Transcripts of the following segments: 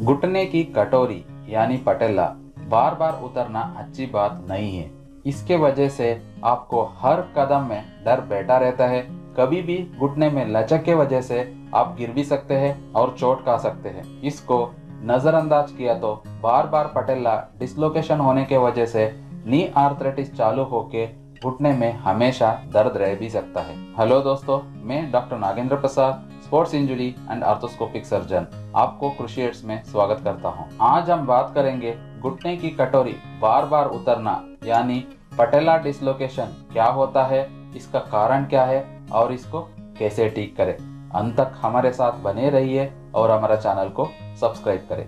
घुटने की कटोरी यानी पटेला बार बार उतरना अच्छी बात नहीं है। इसके वजह से आपको हर कदम में डर बैठा रहता है। कभी भी घुटने में लचक के वजह से आप गिर भी सकते हैं और चोट खा सकते हैं। इसको नजरअंदाज किया तो बार बार पटेला डिस्लोकेशन होने के वजह से नी आर्थराइटिस चालू होके घुटने में हमेशा दर्द रह भी सकता है। हेलो दोस्तों, मैं doctor Nagendra Prasad, sports injury and arthroscopic surgeon, आपको क्रूशिएट्स में स्वागत करता हूं। आज हम बात करेंगे घुटने की कटोरी बार बार उतरना यानी पटेला डिस्लोकेशन क्या होता है, इसका कारण क्या है और इसको कैसे ठीक करें। अंत तक हमारे साथ बने रहिए और हमारा चैनल को सब्सक्राइब करें।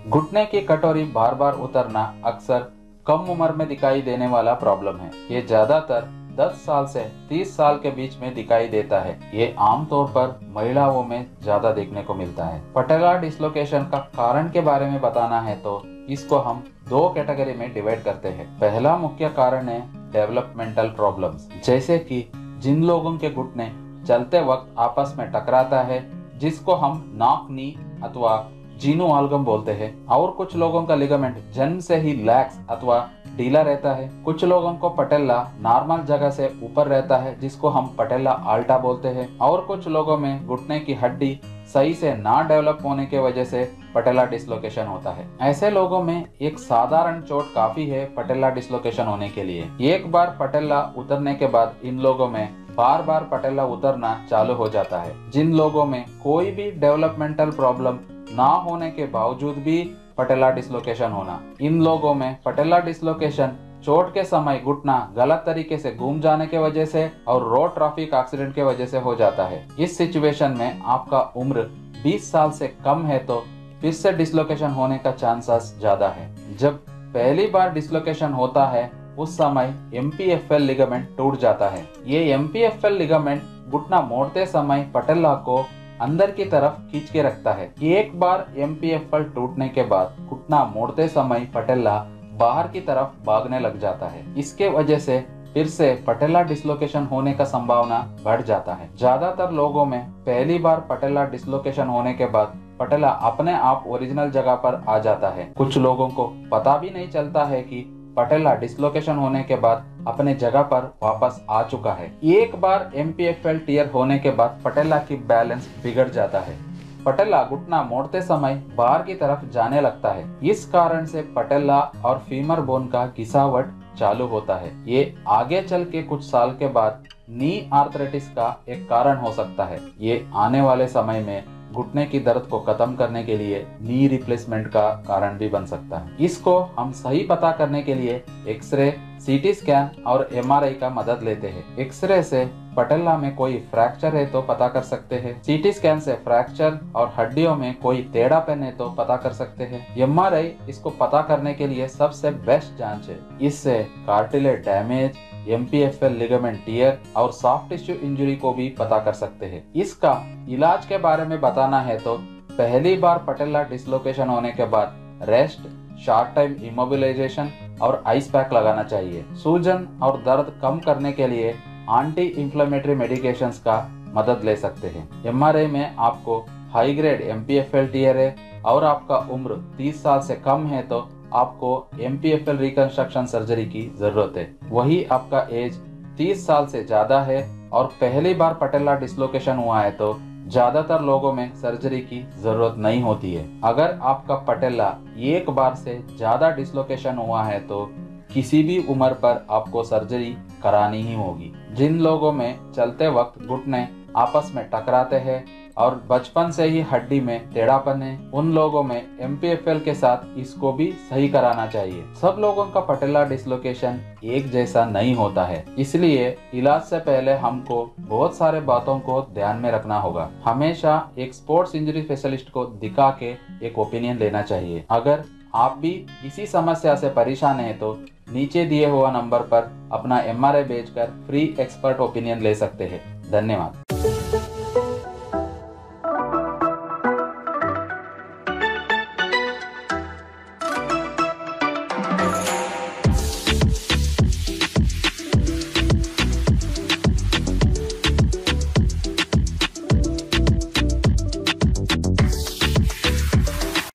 घुटने की कटोरी बार बार उतरना अक्सर कम उम्र में दिखाई देने वाला प्रॉब्लम है। ये ज्यादातर 10 साल से 30 साल के बीच में दिखाई देता है। ये आमतौर पर महिलाओं में ज्यादा देखने को मिलता है। पटेला डिस्लोकेशन का कारण के बारे में बताना है तो इसको हम दो कैटेगरी में डिवाइड करते हैं। पहला मुख्य कारण है डेवलपमेंटल प्रॉब्लम्स, जैसे कि जिन लोगों के घुटने चलते वक्त आपस में टकराता है, जिसको हम नॉक नी अथवा जीनो वाल्गम बोलते हैं, और कुछ लोगों का लिगामेंट जन्म से ही लैक्स अथवा ढीला रहता है। कुछ लोगों को पटेला नॉर्मल जगह से ऊपर रहता है, जिसको हम पटेला आल्टा बोलते हैं, और कुछ लोगों में घुटने की हड्डी सही से ना डेवलप होने के वजह से पटेला डिस्लोकेशन होता है। ऐसे लोगों में एक साधारण चोट काफी है पटेला डिस्लोकेशन होने के लिए। एक बार पटेला उतरने के बाद इन लोगों में बार बार पटेला उतरना चालू हो जाता है। जिन लोगों में कोई भी डेवलपमेंटल प्रॉब्लम ना होने के बावजूद भी पटेला डिस्लोकेशन होना, इन लोगों में पटेला डिस्लोकेशन चोट के समय घुटना गलत तरीके से घूम जाने के वजह से और रोड ट्रैफिक एक्सीडेंट के वजह से हो जाता है। इस सिचुएशन में आपका उम्र 20 साल से कम है तो फिर से डिस्लोकेशन होने का चांसेस ज्यादा है। जब पहली बार डिस्लोकेशन होता है उस समय MPFL लिगामेंट टूट जाता है। ये MPFL लिगामेंट घुटना मोड़ते समय पटेला को अंदर की तरफ खींच के रखता है। एक बार MPFL टूटने के बाद घुटना मोड़ते समय पटेला बाहर की तरफ भागने लग जाता है। इसके वजह से फिर से पटेला डिस्लोकेशन होने का संभावना बढ़ जाता है। ज्यादातर लोगों में पहली बार पटेला डिस्लोकेशन होने के बाद पटेला अपने आप ओरिजिनल जगह पर आ जाता है। कुछ लोगों को पता भी नहीं चलता है कि पटेला डिस्लोकेशन होने के बाद अपने जगह पर वापस आ चुका है। एक बार MPFL टियर होने के बाद पटेला की बैलेंस बिगड़ जाता है। पटेला घुटना मोड़ते समय बाहर की तरफ जाने लगता है। इस कारण से पटेला और फीमर बोन का घिसावट चालू होता है। ये आगे चल के कुछ साल के बाद नी आर्थराइटिस का एक कारण हो सकता है। ये आने वाले समय में घुटने की दर्द को खत्म करने के लिए नी रिप्लेसमेंट का कारण भी बन सकता है। इसको हम सही पता करने के लिए एक्सरे, CT स्कैन और MRI का मदद लेते हैं। एक्सरे से पटेला में कोई फ्रैक्चर है तो पता कर सकते हैं। CT स्कैन से फ्रैक्चर और हड्डियों में कोई टेढ़ापन है तो पता कर सकते हैं। MRI इसको पता करने के लिए सबसे बेस्ट जांच है। इससे cartilage damage, MPFL ligament tear और सॉफ्ट टिश्यू इंजरी को भी पता कर सकते हैं। इसका इलाज के बारे में बताना है तो पहली बार पटेला डिस्लोकेशन होने के बाद रेस्ट, शॉर्ट टाइम इमोबिलाइजेशन और आइस पैक लगाना चाहिए। सूजन और दर्द कम करने के लिए एंटी इंफ्लेमेटरी मेडिकेशंस का मदद ले सकते हैं। MRI में आपको हाई ग्रेड MPFL टियर है और आपका उम्र 30 साल से कम है तो आपको MPFL रिकंस्ट्रक्शन सर्जरी की जरूरत है। वही आपका एज 30 साल से ज्यादा है और पहली बार पटेला डिस्लोकेशन हुआ है तो ज्यादातर लोगों में सर्जरी की जरूरत नहीं होती है। अगर आपका पटेला एक बार से ज्यादा डिस्लोकेशन हुआ है तो किसी भी उम्र पर आपको सर्जरी करानी ही होगी। जिन लोगों में चलते वक्त घुटने आपस में टकराते हैं और बचपन से ही हड्डी में टेढ़ापन है, उन लोगों में MPFL के साथ इसको भी सही कराना चाहिए। सब लोगों का पटेला डिस्लोकेशन एक जैसा नहीं होता है, इसलिए इलाज से पहले हमको बहुत सारे बातों को ध्यान में रखना होगा। हमेशा एक स्पोर्ट्स इंजरी स्पेशलिस्ट को दिखा के एक ओपिनियन लेना चाहिए। अगर आप भी इसी समस्या से परेशान हैं तो नीचे दिए हुआ नंबर पर अपना MRI भेजकर फ्री एक्सपर्ट ओपिनियन ले सकते हैं। धन्यवाद।